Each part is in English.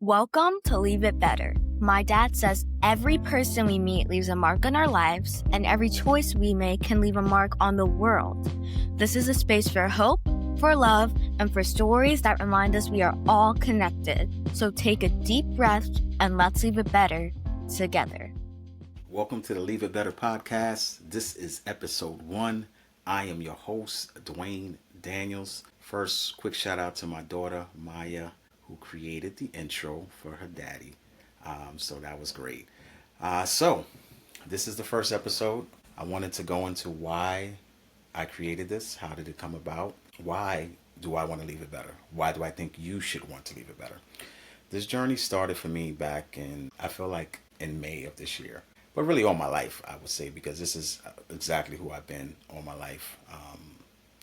Welcome to Leave It Better. My dad says every person we meet leaves a mark on our lives, and every choice we make can leave a mark on the world. This is a space for hope, for love, and for stories that remind us we are all connected. So take a deep breath and let's leave it better together. Welcome to the Leave It Better podcast. This is episode 1. I am your host, Dwain Daniels. First, quick shout out to my daughter, Maya, who created the intro for her daddy. So that was great. So this is the first episode. I wanted to go into why I created this. How did it come about? Why do I want to leave it better? Why do I think you should want to leave it better? This journey started for me back I feel like in May of this year. But really all my life, I would say, because this is exactly who I've been all my life.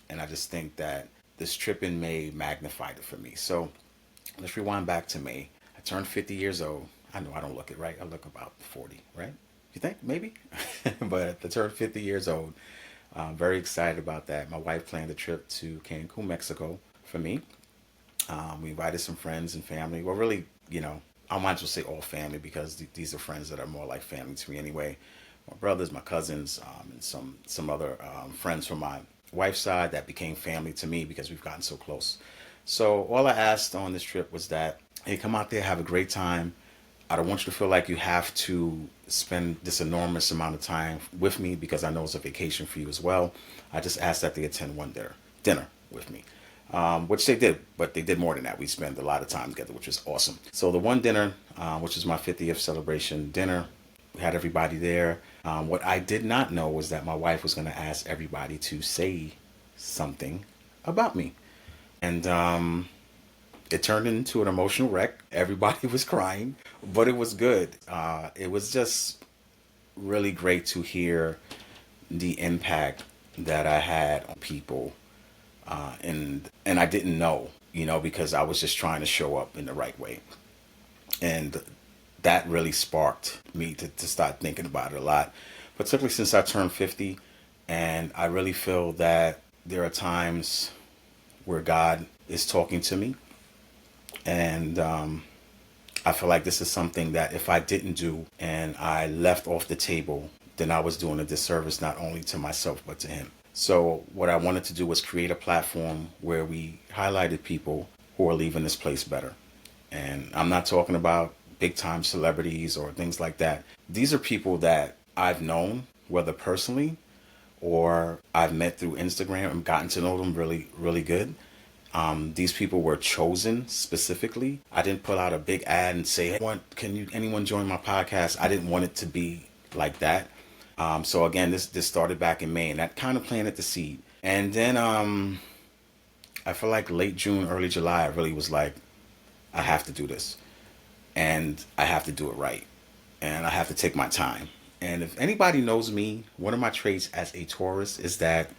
And I just think that this trip in May magnified it for me. So let's rewind back to May. I turned 50 years old. I know I don't look it, right? I look about 40, right? You think? Maybe? But I turned 50 years old. I'm very excited about that. My wife planned a trip to Cancun, Mexico for me. We invited some friends and family. Well, really, I might as well say all family because these are friends that are more like family to me anyway. My brothers, my cousins, and some other friends from my wife's side that became family to me because we've gotten so close. So all I asked on this trip was that, hey, come out there, have a great time. I don't want you to feel like you have to spend this enormous amount of time with me because I know it's a vacation for you as well. I just asked that they attend one dinner with me, which they did, but they did more than that. We spent a lot of time together, which was awesome. So the one dinner, which is my 50th celebration dinner, we had everybody there. What I did not know was that my wife was going to ask everybody to say something about me. And it turned into an emotional wreck. Everybody was crying, but it was good. It was just really great to hear the impact that I had on people. And I didn't know, because I was just trying to show up in the right way. And that really sparked me to start thinking about it a lot, particularly since I turned 50. And I really feel that there are times where God is talking to me. And I feel like this is something that if I didn't do and I left off the table, then I was doing a disservice not only to myself, but to him. So what I wanted to do was create a platform where we highlighted people who are leaving this place better. And I'm not talking about big time celebrities or things like that. These are people that I've known, whether personally or I've met through Instagram and gotten to know them really, really good. These people were chosen specifically. I didn't put out a big ad and say, hey, can anyone join my podcast? I didn't want it to be like that. So again, this started back in May, and that kind of planted the seed. And then I feel like late June, early July, I really was like, I have to do this. And I have to do it right. And I have to take my time. And if anybody knows me, one of my traits as a Taurus is that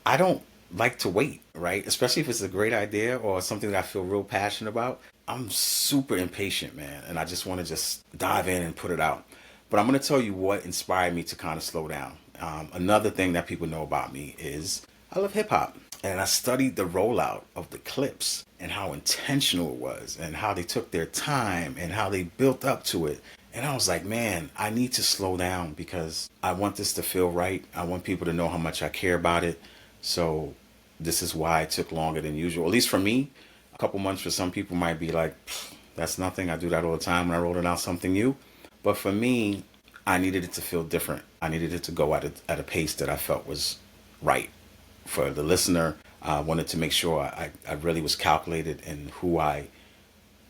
I don't like to wait, right? Especially if it's a great idea or something that I feel real passionate about. I'm super impatient, man. And I just want to just dive in and put it out. But I'm going to tell you what inspired me to kind of slow down. Another thing that people know about me is I love hip hop. And I studied the rollout of the clips and how intentional it was and how they took their time and how they built up to it. And I was like, man, I need to slow down because I want this to feel right. I want people to know how much I care about it. So this is why it took longer than usual. At least for me, a couple months for some people might be like, that's nothing. I do that all the time when I roll out something new. But for me, I needed it to feel different. I needed it to go at a pace that I felt was right. For the listener, I wanted to make sure I really was calculated in who I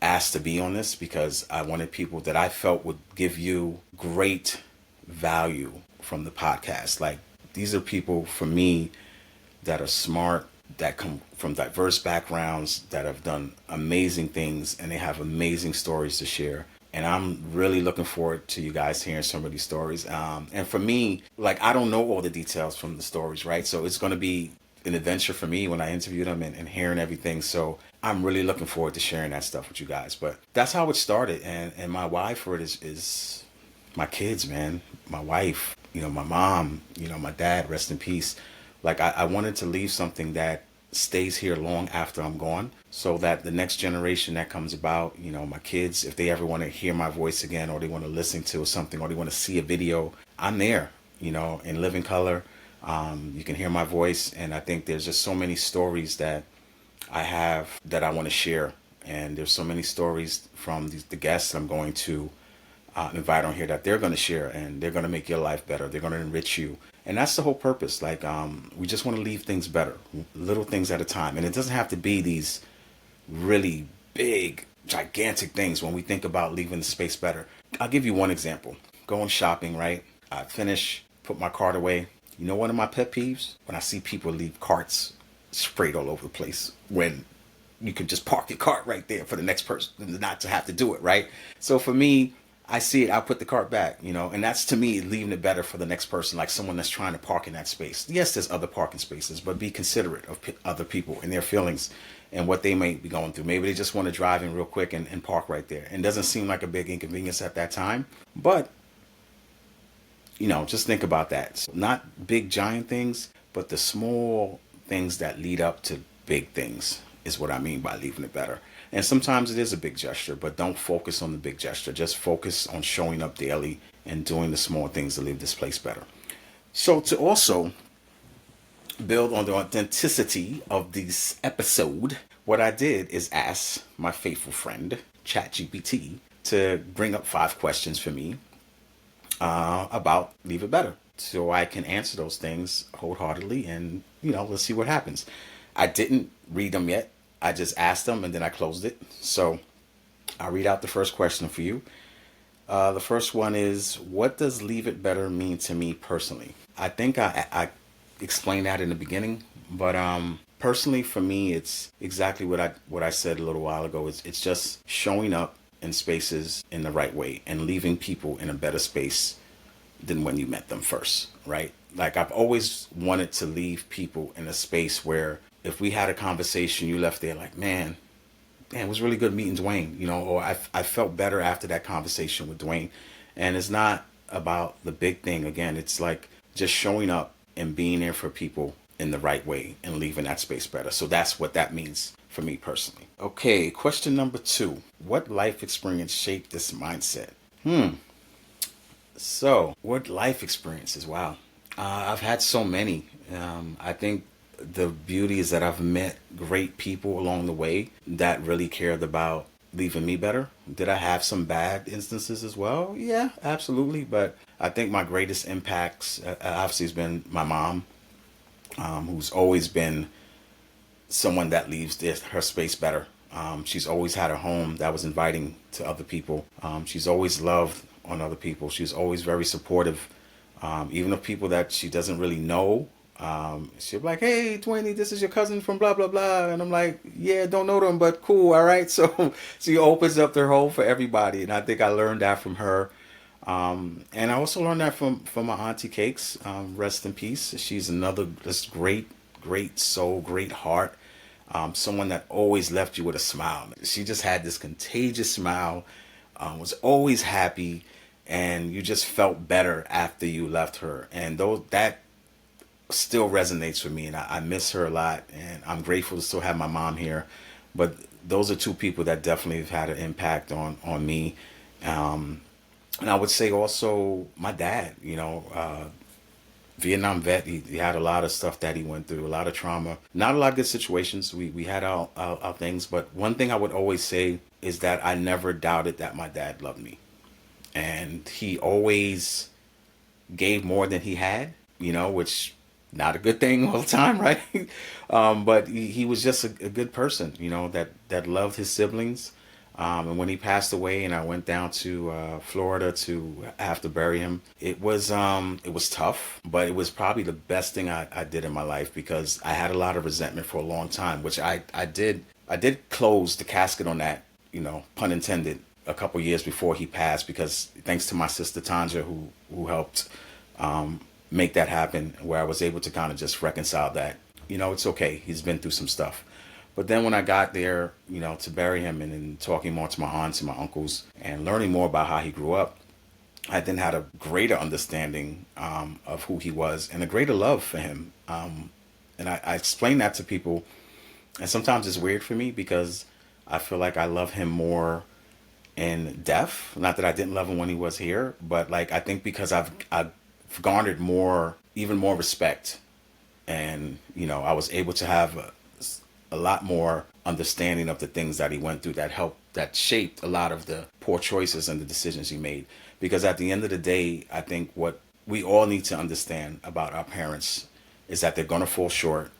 asked to be on this because I wanted people that I felt would give you great value from the podcast. Like, these are people for me that are smart, that come from diverse backgrounds, that have done amazing things, and they have amazing stories to share. And I'm really looking forward to you guys hearing some of these stories. And for me, like, I don't know all the details from the stories, right? So it's going to be an adventure for me when I interview them and hearing everything. So I'm really looking forward to sharing that stuff with you guys. But that's how it started. And my why for it is my kids, man. My wife, my mom, my dad, rest in peace. Like, I wanted to leave something that stays here long after I'm gone, so that the next generation that comes about, my kids, if they ever want to hear my voice again, or they want to listen to something, or they want to see a video, I'm there, in living color. You can hear my voice, and I think there's just so many stories that I have that I want to share. And there's so many stories from the guests I'm going to invite on here that they're going to share, and they're going to make your life better. They're going to enrich you. And that's the whole purpose. Like, we just want to leave things better, little things at a time. And it doesn't have to be these really big, gigantic things when we think about leaving the space better. I'll give you one example. Going shopping, right? I finish, put my cart away. One of my pet peeves? When I see people leave carts sprayed all over the place, when you can just park your cart right there for the next person not to have to do it, right? So for me, I see it, I'll put the cart back, and that's, to me, leaving it better for the next person, like someone that's trying to park in that space. Yes, there's other parking spaces, but be considerate of other people and their feelings and what they may be going through. Maybe they just want to drive in real quick and park right there. And it doesn't seem like a big inconvenience at that time, but, just think about that. So not big, giant things, but the small things that lead up to big things is what I mean by leaving it better. And sometimes it is a big gesture, but don't focus on the big gesture. Just focus on showing up daily and doing the small things to leave this place better. So to also build on the authenticity of this episode, what I did is ask my faithful friend, ChatGPT, to bring up 5 questions for me about Leave It Better, so I can answer those things wholeheartedly, and, let's see what happens. I didn't read them yet. I just asked them and then I closed it. So I'll read out the first question for you. The first one is, what does Leave It Better mean to me personally? I think I explained that in the beginning, but personally for me, it's exactly what I said a little while ago. It's just showing up in spaces in the right way and leaving people in a better space than when you met them first, right? Like, I've always wanted to leave people in a space where if we had a conversation, you left there like, man, it was really good meeting Dwain, or I felt better after that conversation with Dwain. And it's not about the big thing. Again, it's like just showing up and being there for people in the right way and leaving that space better. So that's what that means for me personally. Okay, question number 2. What life experience shaped this mindset? So, what life experiences? Wow. I've had so many. I think the beauty is that I've met great people along the way that really cared about leaving me better. Did I have some bad instances as well? Yeah, absolutely. But I think my greatest impacts obviously has been my mom, who's always been someone that leaves her space better. She's always had a home that was inviting to other people. She's always loved on other people. She's always very supportive, even of people that she doesn't really know. She'll be like, hey, Dwayne, this is your cousin from blah, blah, blah. And I'm like, yeah, don't know them, but cool. All right. So she opens up their home for everybody. And I think I learned that from her. And I also learned that from my auntie Cakes. Rest in peace. She's another just great soul, great heart. Someone that always left you with a smile. She just had this contagious smile, was always happy, and you just felt better after you left her. And that still resonates with me, and I miss her a lot, and I'm grateful to still have my mom here. But those are 2 people that definitely have had an impact on me. And I would say also my dad, Vietnam vet. He had a lot of stuff that he went through, a lot of trauma, not a lot of good situations. We had our things, but one thing I would always say is that I never doubted that my dad loved me. And he always gave more than he had, which not a good thing all the time, right? But he was just a good person, that loved his siblings. And when he passed away and I went down to Florida to have to bury him, it was tough, but it was probably the best thing I did in my life, because I had a lot of resentment for a long time, which I did close the casket on that, pun intended, a couple years before he passed, because thanks to my sister Tanja, who helped make that happen, where I was able to kind of just reconcile that, it's okay. He's been through some stuff. But then when I got there, to bury him, and then talking more to my aunts and my uncles and learning more about how he grew up, I then had a greater understanding of who he was and a greater love for him. And I explain that to people And sometimes it's weird for me because I feel like I love him more in death. Not that I didn't love him when he was here, but like I think because I've garnered more, even more respect, and I was able to have a lot more understanding of the things that he went through that shaped a lot of the poor choices and the decisions he made. Because at the end of the day, I think what we all need to understand about our parents is that they're going to fall short,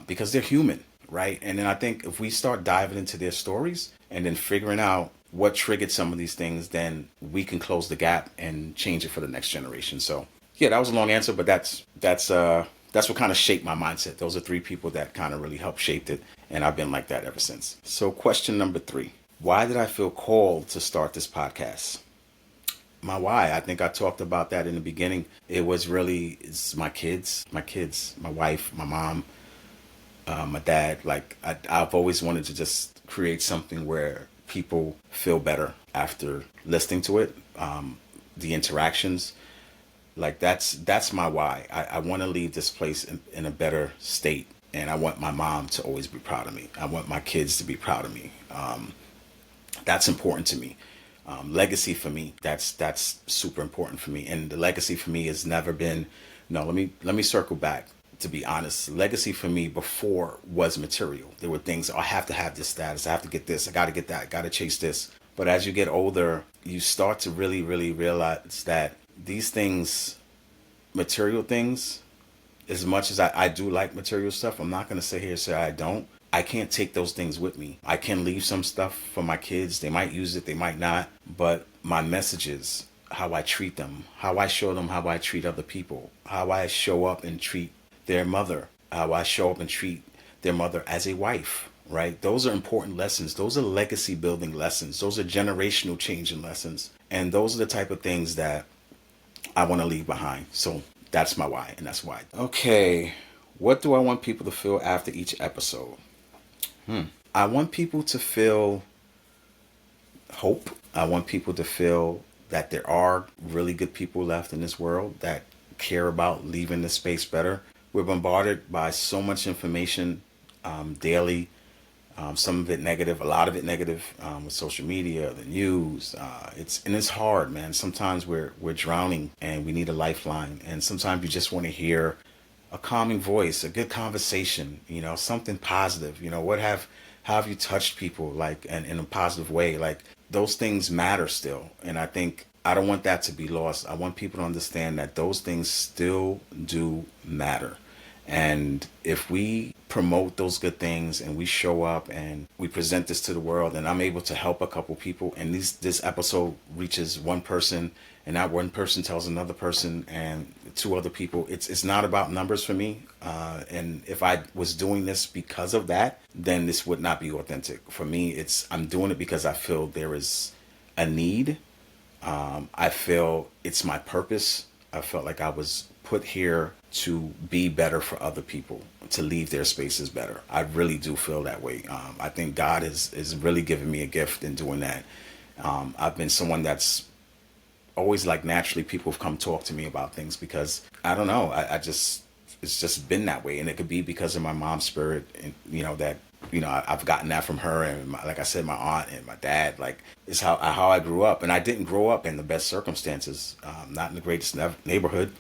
because they're human, right? And then I think if we start diving into their stories and then figuring out what triggered some of these things, then we can close the gap and change it for the next generation. So yeah, that was a long answer, but that's what kind of shaped my mindset. Those are three people that kind of really helped shape it, and I've been like that ever since. So question number 3: why did I feel called to start this podcast? My why, I think I talked about that in the beginning. It's my kids, my wife, my mom, my dad. Like I've always wanted to just create something where people feel better after listening to it. The interactions, like that's my why. I want to leave this place in a better state, and I want my mom to always be proud of me. I want my kids to be proud of me. That's important to me. Legacy for me, that's super important for me. And the legacy for me has never been. No, let me circle back. To be honest, legacy for me before was material. There were things, oh, I have to have this status, I have to get this, I got to get that, I got to chase this. But as you get older, you start to really, really realize that these things, material things, as much as I do like material stuff, I'm not going to sit here and say I don't. I can't take those things with me. I can leave some stuff for my kids. They might use it, they might not. But my messages, how I treat them, how I show them how I treat other people, how I show up and treat their mother, how I show up and treat their mother as a wife, right? Those are important lessons. Those are legacy building lessons. Those are generational changing lessons. And those are the type of things that I want to leave behind. So that's my why, and that's why. Okay, what do I want people to feel after each episode? I want people to feel hope. I want people to feel that there are really good people left in this world that care about leaving this space better. We're bombarded by so much information daily. Some of it negative, a lot of it negative, with social media, the news. It's hard, man. Sometimes we're drowning and we need a lifeline. And sometimes you just want to hear a calming voice, a good conversation, something positive. How have you touched people, like, and in a positive way? Like, those things matter still. And I think I don't want that to be lost. I want people to understand that those things still do matter. And if we promote those good things and we show up and we present this to the world, and I'm able to help a couple people, and this episode reaches one person, and that one person tells another person and two other people, it's not about numbers for me. And if I was doing this because of that, then this would not be authentic. For me, I'm doing it because I feel there is a need. I feel it's my purpose. I felt like I was put here to be better for other people, to leave their spaces better. I really do feel that way. I think God is really giving me a gift in doing that. I've been someone that's always, like, naturally people have come talk to me about things because I don't know. It's just been that way. And it could be because of my mom's spirit, and that, I've gotten that from her. And like I said, my aunt and my dad, like, it's how I grew up. And I didn't grow up in the best circumstances, not in the greatest neighborhood.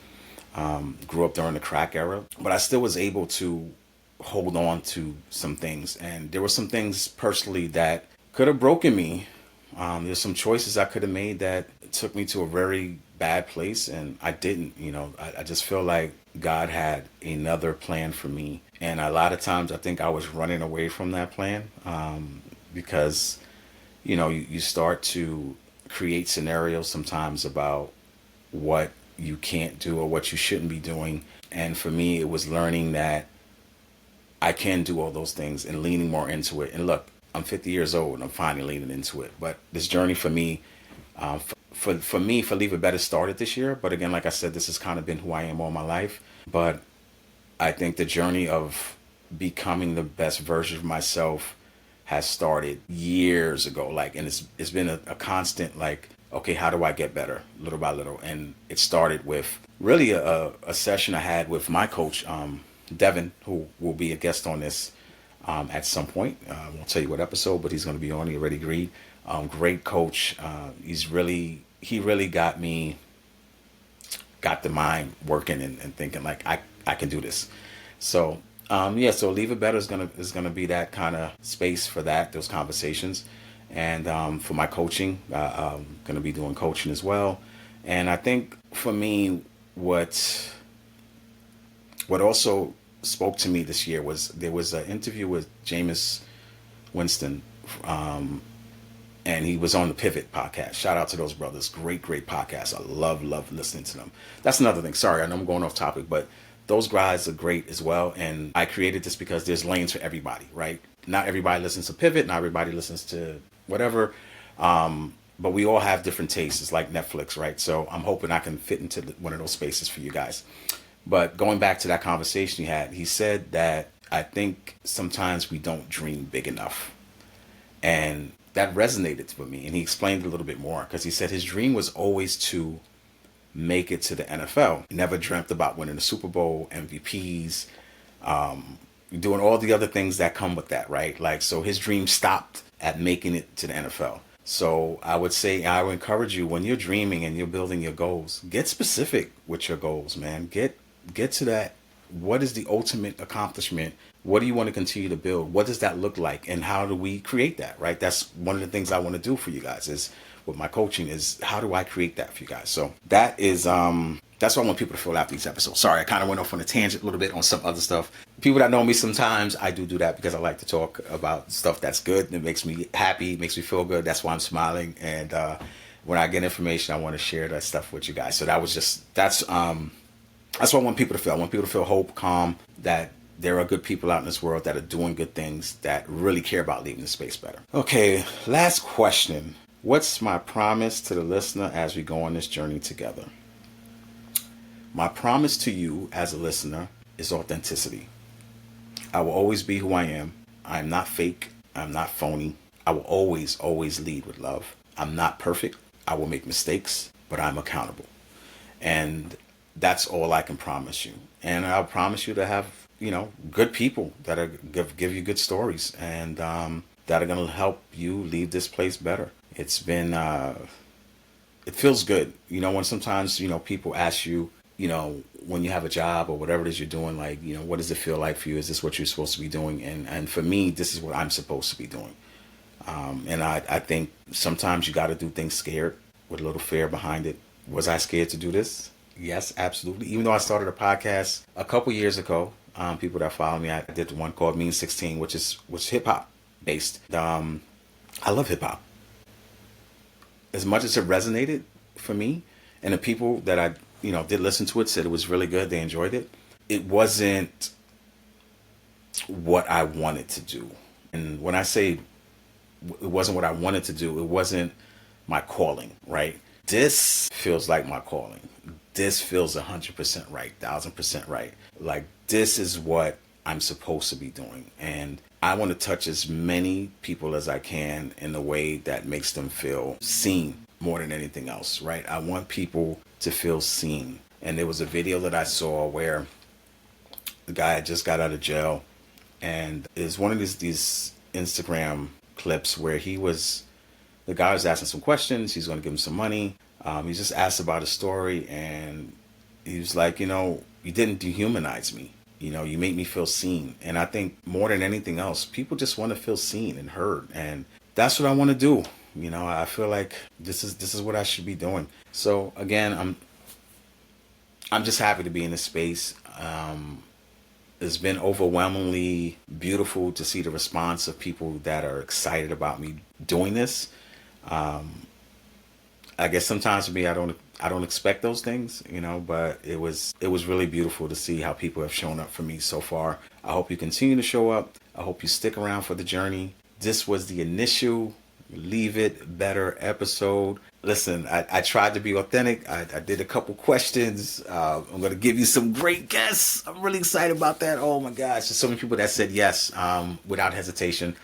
Grew up during the crack era, but I still was able to hold on to some things. And there were some things personally that could have broken me. There's some choices I could have made that took me to a very bad place, and I didn't. I just feel like God had another plan for me. And a lot of times I think I was running away from that plan, because, you start to create scenarios sometimes about what you can't do or what you shouldn't be doing. And for me, it was learning that I can do all those things and leaning more into it. And look, I'm 50 years old and I'm finally leaning into it. But this journey for me, for Leave It Better started this year. But again, like I said, this has kind of been who I am all my life. But I think the journey of becoming the best version of myself has started years ago. Like, and it's been a constant, like, okay, how do I get better little by little? And it started with really a session I had with my coach, Devin, who will be a guest on this. at some point. I won't tell you what episode, but he's going to be on. He already agreed. Great coach. He really got the mind working and thinking like I can do this. So so Leave It Better is gonna be that kind of space for those conversations, and for my coaching, I'm gonna be doing coaching as well. And I think for me, what also spoke to me this year was there was an interview with Jameis Winston, and he was on the Pivot podcast. Shout out to those brothers. Great podcast. I love listening to them. That's another thing. Sorry, I know I'm going off topic, but those guys are great as well. And I created this because there's lanes for everybody, right? Not everybody listens to Pivot. Not everybody listens to whatever. But we all have different tastes. It's like Netflix, right? So I'm hoping I can fit into one of those spaces for you guys. But going back to that conversation he said that I think sometimes we don't dream big enough. And that resonated with me. And he explained a little bit more because he said his dream was always to make it to the NFL. He never dreamt about winning the Super Bowl, MVPs, doing all the other things that come with that, right? Like, so his dream stopped at making it to the NFL. So I would encourage you, when you're dreaming and you're building your goals, get specific with your goals, man. Get to that. What is the ultimate accomplishment? What do you want to continue to build? What does that look like? And how do we create that, right? That's one of the things I want to do for you guys is with my coaching is how do I create that for you guys? So that's what I want people to feel after each episode. Sorry, I kind of went off on a tangent a little bit on some other stuff. People that know me sometimes, I do that because I like to talk about stuff that's good and it makes me happy, makes me feel good. That's why I'm smiling. And when I get information, I want to share that stuff with you guys. So that's what I want people to feel. I want people to feel hope, calm, that there are good people out in this world that are doing good things, that really care about leaving the space better. Okay, last question. What's my promise to the listener as we go on this journey together? My promise to you as a listener is authenticity. I will always be who I am. I'm not fake. I'm not phony. I will always lead with love. I'm not perfect. I will make mistakes, but I'm accountable. And that's all I can promise you. And I'll promise you to have, good people that are give you good stories and that are going to help you leave this place better. It's been, it feels good. When sometimes, people ask you, when you have a job or whatever it is you're doing, like, what does it feel like for you? Is this what you're supposed to be doing? And for me, this is what I'm supposed to be doing. And I think sometimes you got to do things scared with a little fear behind it. Was I scared to do this? Yes, absolutely. Even though I started a podcast a couple years ago, people that follow me, I did one called Mean 16, which hip hop based. I love hip hop. As much as it resonated for me, and the people that I, did listen to it said it was really good, they enjoyed it. It wasn't what I wanted to do. And when I say it wasn't what I wanted to do, it wasn't my calling, right? This feels like my calling. This feels 100% right, 1,000% right. Like, this is what I'm supposed to be doing. And I want to touch as many people as I can in a way that makes them feel seen more than anything else, right? I want people to feel seen. And there was a video that I saw where the guy had just got out of jail, and it's one of these Instagram clips where the guy was asking some questions. He's going to give him some money. He just asked about his story, and he was like, you didn't dehumanize me. You made me feel seen. And I think more than anything else, people just want to feel seen and heard. And that's what I want to do. I feel like this is what I should be doing. So again, I'm just happy to be in this space. It's been overwhelmingly beautiful to see the response of people that are excited about me doing this. I guess sometimes for me, I don't expect those things, but it was really beautiful to see how people have shown up for me so far. I hope you continue to show up. I hope you stick around for the journey. This was the initial Leave It Better episode. Listen, I tried to be authentic. I did a couple questions. I'm going to give you some great guests. I'm really excited about that. Oh my gosh. There's so many people that said yes without hesitation.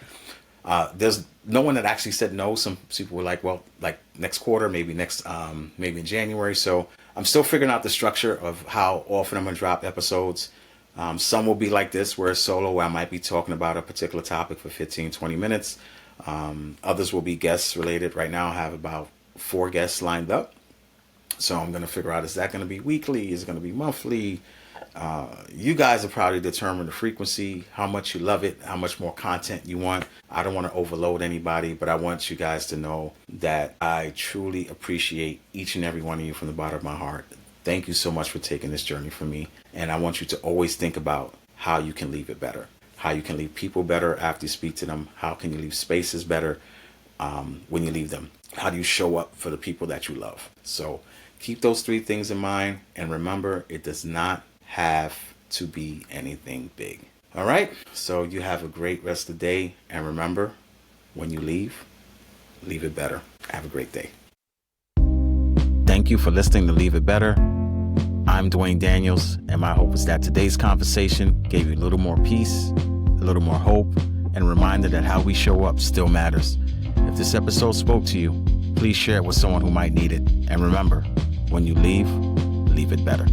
There's no one that actually said no. Some people were like, well, like next quarter, maybe maybe in January. So I'm still figuring out the structure of how often I'm going to drop episodes. Some will be like this, where it's solo, where I might be talking about a particular topic for 15, 20 minutes. Others will be guests related. Right now I have about 4 guests lined up. So I'm going to figure out, is that going to be weekly? Is it going to be monthly? You guys will probably determine the frequency, how much you love it, how much more content you want. I don't want to overload anybody, but I want you guys to know that I truly appreciate each and every one of you from the bottom of my heart. Thank you so much for taking this journey for me. And I want you to always think about how you can leave it better, how you can leave people better after you speak to them. How can you leave spaces better when you leave them? How do you show up for the people that you love? So keep those 3 things in mind. And remember, it does not have to be anything big. All right. So you have a great rest of the day. And remember, when you leave it better. Have a great day. Thank you for listening to Leave It Better. I'm Dwain Daniels, and my hope is that today's conversation gave you a little more peace, a little more hope, and a reminder that how we show up still matters. If this episode spoke to you, please share it with someone who might need it. And remember, when you leave it better.